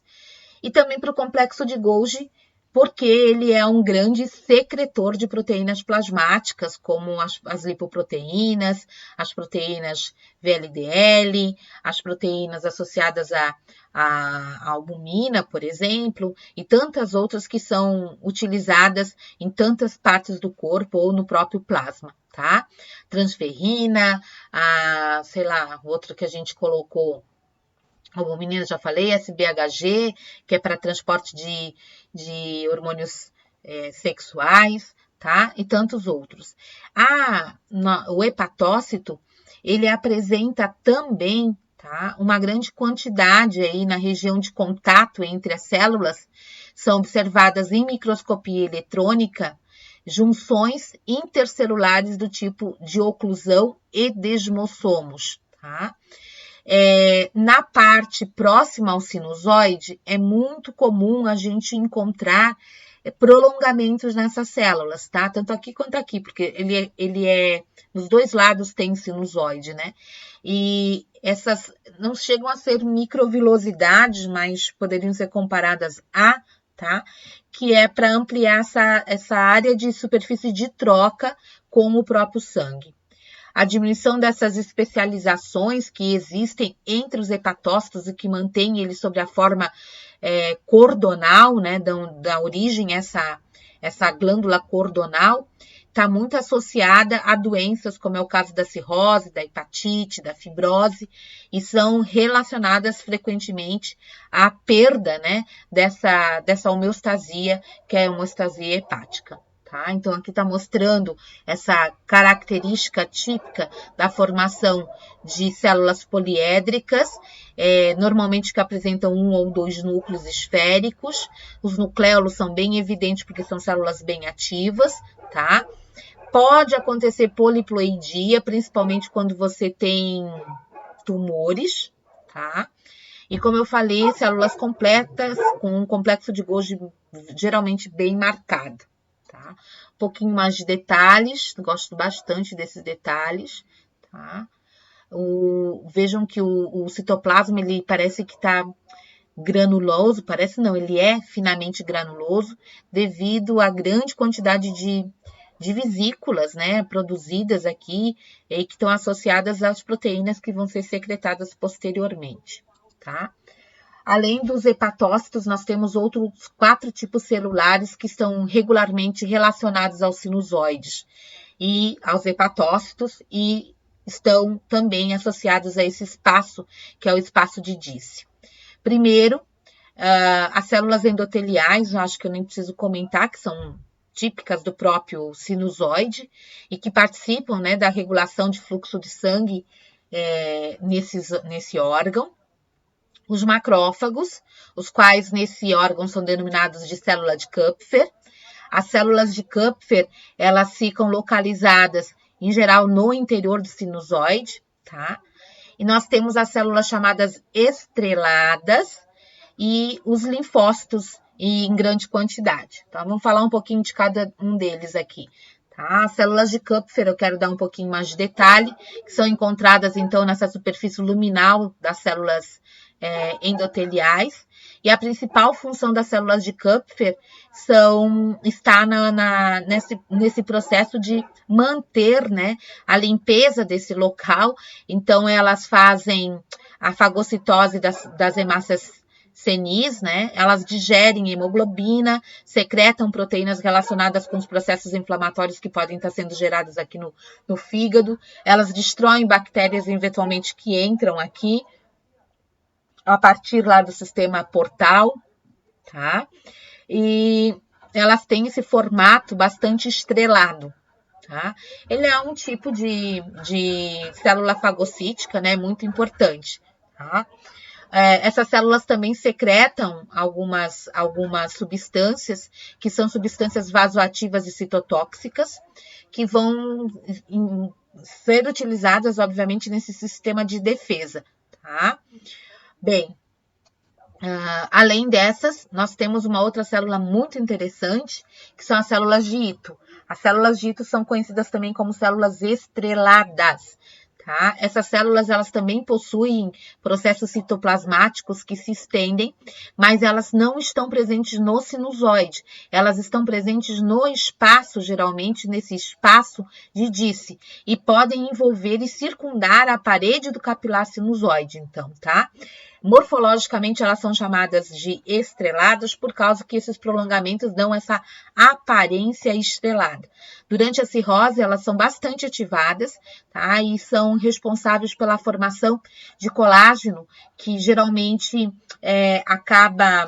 e também para o complexo de Golgi, porque ele é um grande secretor de proteínas plasmáticas, como as lipoproteínas, as proteínas VLDL, as proteínas associadas à albumina, por exemplo, e tantas outras que são utilizadas em tantas partes do corpo ou no próprio plasma, tá? Transferrina, sei lá, outro que a gente colocou, albumina, já falei, SBHG, que é para transporte de hormônios sexuais, tá? E tantos outros. O hepatócito, ele apresenta também, tá? Uma grande quantidade aí na região de contato entre as células, são observadas em microscopia eletrônica, junções intercelulares do tipo de oclusão e desmossomos, tá? Na parte próxima ao sinusoide, é muito comum a gente encontrar prolongamentos nessas células, tá? Tanto aqui quanto aqui, porque nos dois lados tem sinusoide, né? E essas não chegam a ser microvilosidades, mas poderiam ser comparadas tá? Que é para ampliar essa área de superfície de troca com o próprio sangue. A diminuição dessas especializações que existem entre os hepatócitos e que mantém eles sobre a forma cordonal, né, da origem essa glândula cordonal, está muito associada a doenças como é o caso da cirrose, da hepatite, da fibrose, e são relacionadas frequentemente à perda, né, dessa homeostasia, que é a homeostasia hepática. Tá? Então, aqui está mostrando essa característica típica da formação de células poliédricas, normalmente que apresentam 1 ou 2 núcleos esféricos. Os nucléolos são bem evidentes porque são células bem ativas, tá? Pode acontecer poliploidia, principalmente quando você tem tumores, tá? E como eu falei, células completas com um complexo de Golgi geralmente bem marcado. Tá? Um pouquinho mais de detalhes, gosto bastante desses detalhes, tá? Vejam que o citoplasma, ele parece que está granuloso, parece não, ele é finamente granuloso, devido à grande quantidade de vesículas, né, produzidas aqui, e que estão associadas às proteínas que vão ser secretadas posteriormente, tá? Além dos hepatócitos, nós temos outros 4 tipos celulares que estão regularmente relacionados aos sinusoides e aos hepatócitos e estão também associados a esse espaço, que é o espaço de Dicey. Primeiro, as células endoteliais, eu acho que eu nem preciso comentar, que são típicas do próprio sinusoide e que participam, né, da regulação de fluxo de sangue nesse órgão. Os macrófagos, os quais nesse órgão são denominados de célula de Kupfer. As células de Kupfer, elas ficam localizadas, em geral, no interior do sinusoide, tá? E nós temos as células chamadas estreladas e os linfócitos em grande quantidade. Então, vamos falar um pouquinho de cada um deles aqui. Tá? As células de Kupfer, eu quero dar um pouquinho mais de detalhe, que são encontradas, então, nessa superfície luminal das células endoteliais, e a principal função das células de Kupfer está nesse processo de manter, né, a limpeza desse local. Então, elas fazem a fagocitose das hemácias senis, né? Elas digerem hemoglobina, secretam proteínas relacionadas com os processos inflamatórios que podem estar sendo gerados aqui no fígado. Elas destroem bactérias eventualmente que entram aqui a partir lá do sistema portal, tá? E elas têm esse formato bastante estrelado, tá? Ele é um tipo de célula fagocítica, né? Muito importante, tá? Essas células também secretam algumas substâncias, que são substâncias vasoativas e citotóxicas, que vão ser utilizadas, obviamente, nesse sistema de defesa, tá? Bem, além dessas, nós temos uma outra célula muito interessante, que são as células de Ito. As células de Ito são conhecidas também como células estreladas, tá? Essas células, elas também possuem processos citoplasmáticos que se estendem, mas elas não estão presentes no sinusoide. Elas estão presentes no espaço, geralmente nesse espaço de Disse, e podem envolver e circundar a parede do capilar sinusoide, então, tá? Morfologicamente, elas são chamadas de estreladas por causa que esses prolongamentos dão essa aparência estrelada. Durante a cirrose, elas são bastante ativadas, tá? E são responsáveis pela formação de colágeno, que geralmente acaba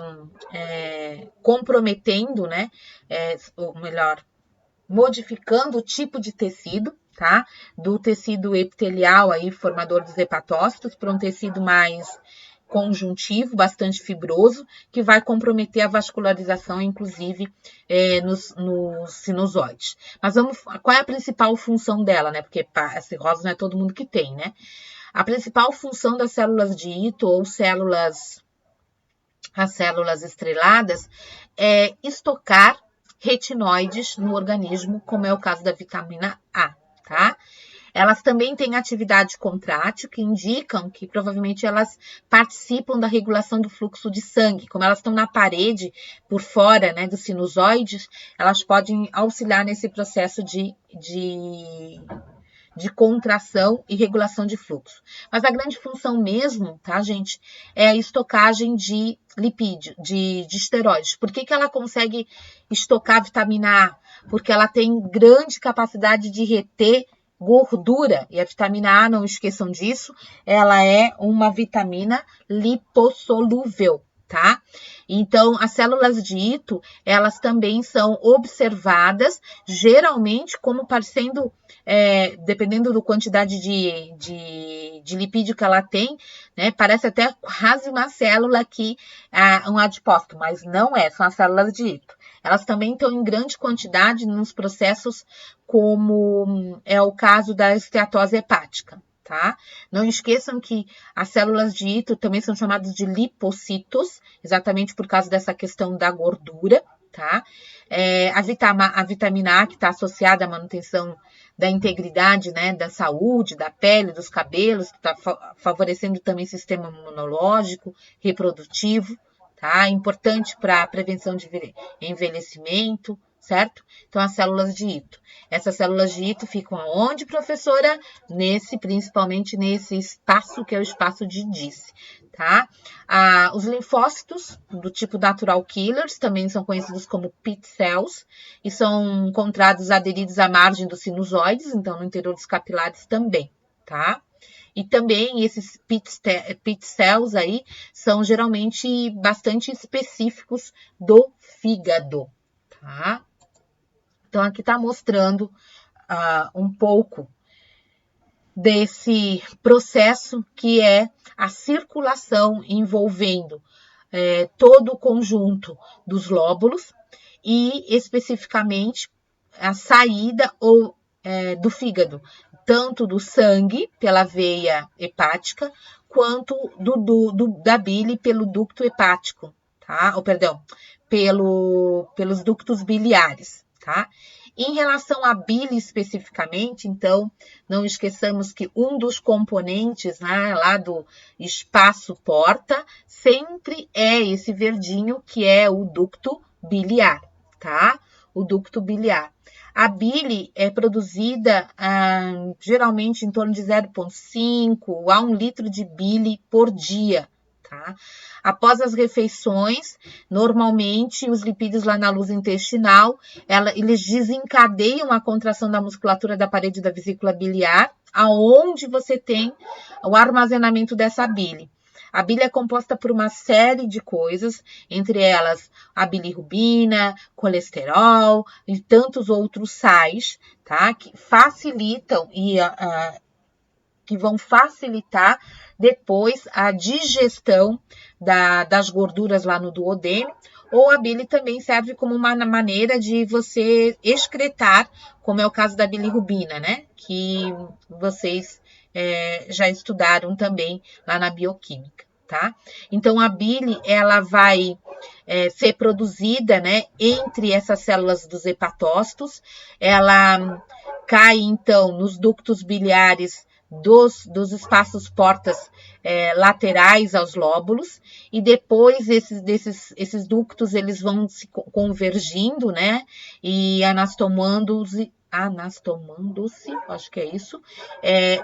comprometendo, né? Ou melhor, modificando o tipo de tecido, tá? Do tecido epitelial aí, formador dos hepatócitos, para um tecido mais conjuntivo, bastante fibroso, que vai comprometer a vascularização, inclusive, nos sinusoides. Mas qual é a principal função dela, né? Porque a cirrose não é todo mundo que tem, né? A principal função das células de Ito, ou as células estreladas, é estocar retinoides no organismo, como é o caso da vitamina A, tá? Elas também têm atividade contrátil, que indicam que provavelmente elas participam da regulação do fluxo de sangue. Como elas estão na parede, por fora, né, dos sinusoides, elas podem auxiliar nesse processo de contração e regulação de fluxo. Mas a grande função mesmo, tá, gente, é a estocagem de lipídio, de esteroides. Por que ela consegue estocar a vitamina A? Porque ela tem grande capacidade de reter gordura, e a vitamina A, não esqueçam disso, ela é uma vitamina lipossolúvel, tá? Então, as células de Ito, elas também são observadas, geralmente, como parecendo, dependendo da quantidade de lipídio que ela tem, né? Parece até quase uma célula que um adipócito, mas não é, são as células de Ito. Elas também estão em grande quantidade nos processos como é o caso da esteatose hepática, tá? Não esqueçam que as células de Ito também são chamadas de lipocitos, exatamente por causa dessa questão da gordura, tá? A vitamina A, que está associada à manutenção da integridade, né, da saúde, da pele, dos cabelos, que está favorecendo também o sistema imunológico, reprodutivo, tá? Importante para a prevenção de envelhecimento, certo? Então, as células de Ito. Essas células de Ito ficam aonde, professora? Principalmente nesse espaço que é o espaço de Disse, tá? Os linfócitos do tipo natural killers também são conhecidos como pit cells e são encontrados aderidos à margem dos sinusoides, então no interior dos capilares também, tá? E também esses pit cells aí são geralmente bastante específicos do fígado, tá? Então, aqui está mostrando um pouco desse processo que é a circulação envolvendo todo o conjunto dos lóbulos e, especificamente, a saída do fígado, tanto do sangue pela veia hepática, quanto da bile pelo ducto hepático, tá? Pelos ductos biliares, tá? Em relação à bile especificamente, então, não esqueçamos que um dos componentes, né, lá do espaço porta sempre é esse verdinho que é o ducto biliar, tá? O ducto biliar. A bile é produzida geralmente em torno de 0,5 a 1 litro de bile por dia, tá? Após as refeições, normalmente os lipídios lá na luz intestinal, eles desencadeiam a contração da musculatura da parede da vesícula biliar, aonde você tem o armazenamento dessa bile. A bile é composta por uma série de coisas, entre elas a bilirrubina, colesterol e tantos outros sais, tá? Que facilitam que vão facilitar depois a digestão das gorduras lá no duodeno, ou a bile também serve como uma maneira de você excretar, como é o caso da bilirrubina, né? Que vocês já estudaram também lá na bioquímica, tá? Então, a bile, ela vai ser produzida, né, entre essas células dos hepatócitos, ela cai, então, nos ductos biliares dos espaços portas laterais aos lóbulos, e depois esses ductos eles vão se convergindo, né, e anastomando-se, acho que é isso,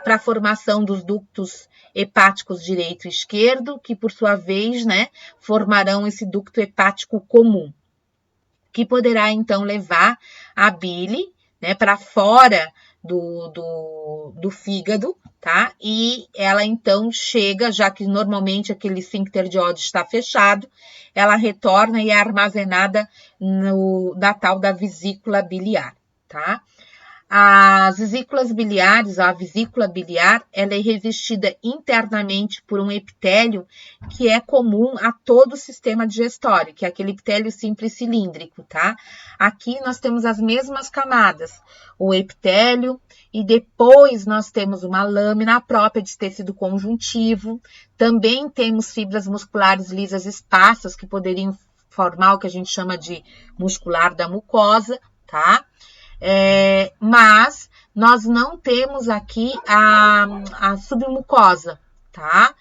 para a formação dos ductos hepáticos direito e esquerdo, que por sua vez, né, formarão esse ducto hepático comum, que poderá então levar a bile, né, para fora do fígado, tá? E ela então chega, já que normalmente aquele esfíncter de Oddi está fechado, ela retorna e é armazenada na tal da vesícula biliar, tá? As vesículas biliares, a vesícula biliar, ela é revestida internamente por um epitélio que é comum a todo o sistema digestório, que é aquele epitélio simples cilíndrico, tá? Aqui nós temos as mesmas camadas, o epitélio, e depois nós temos uma lâmina própria de tecido conjuntivo, também temos fibras musculares lisas esparsas, que poderiam formar o que a gente chama de muscular da mucosa, tá? Mas nós não temos aqui a submucosa, tá?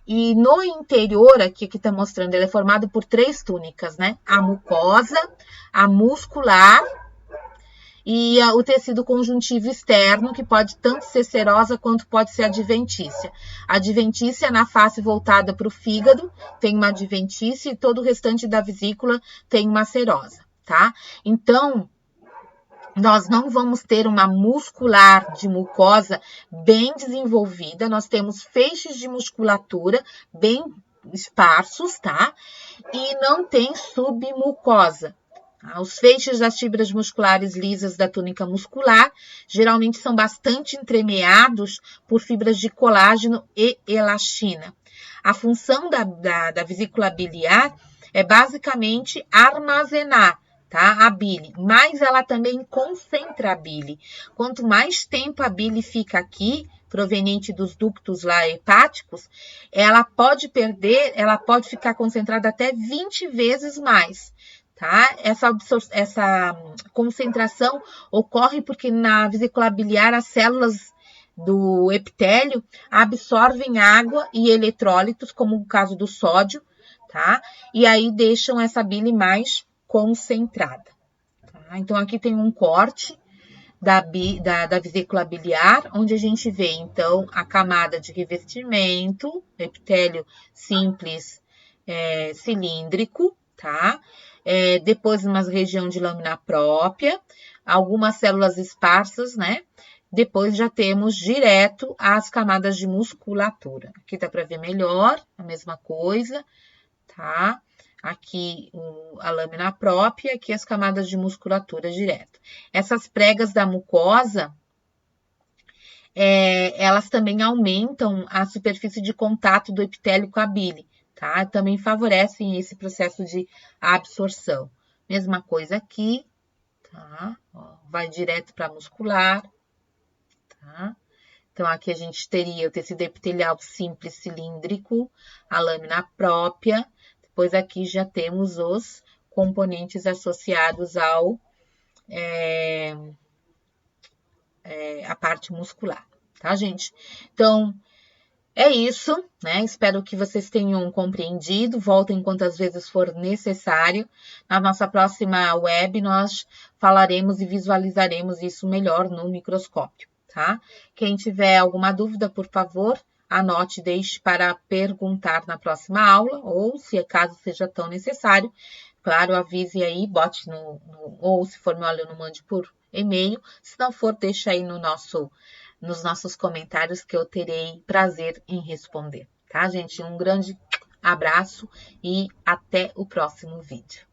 E no interior, aqui que tá mostrando, ele é formado por 3 túnicas, né? A mucosa, a muscular e o tecido conjuntivo externo, que pode tanto ser serosa quanto pode ser adventícia. A adventícia na face voltada para o fígado tem uma adventícia e todo o restante da vesícula tem uma serosa, tá? Então, nós não vamos ter uma muscular de mucosa bem desenvolvida, nós temos feixes de musculatura bem esparsos, tá? E não tem submucosa. Os feixes das fibras musculares lisas da túnica muscular geralmente são bastante entremeados por fibras de colágeno e elastina. A função da vesícula biliar é basicamente armazenar, tá? A bile, mas ela também concentra a bile. Quanto mais tempo a bile fica aqui, proveniente dos ductos lá hepáticos, ela pode ficar concentrada até 20 vezes mais, tá? Essa concentração ocorre porque na vesícula biliar as células do epitélio absorvem água e eletrólitos, como o caso do sódio, tá? E aí deixam essa bile mais concentrada. Tá? Então, aqui tem um corte da vesícula biliar, onde a gente vê, então, a camada de revestimento, epitélio simples cilíndrico, tá? Depois, uma região de lâmina própria, algumas células esparsas, né? Depois já temos direto as camadas de musculatura. Aqui dá para ver melhor, a mesma coisa, tá? Aqui a lâmina própria, aqui as camadas de musculatura direto. Essas pregas da mucosa, elas também aumentam a superfície de contato do epitélio com a bile, tá? Também favorecem esse processo de absorção. Mesma coisa aqui, tá? Ó, vai direto para a muscular, tá? Então, aqui a gente teria o tecido epitelial simples cilíndrico, a lâmina própria. Depois aqui já temos os componentes associados a parte muscular, tá, gente? Então, é isso, né? Espero que vocês tenham compreendido. Voltem quantas vezes for necessário. Na nossa próxima web, nós falaremos e visualizaremos isso melhor no microscópio, tá? Quem tiver alguma dúvida, por favor, anote, deixe para perguntar na próxima aula, ou se caso seja tão necessário, claro, avise aí, bote ou se for meu aluno, mande por e-mail. Se não for, deixa aí nos nossos comentários que eu terei prazer em responder. Tá, gente? Um grande abraço e até o próximo vídeo.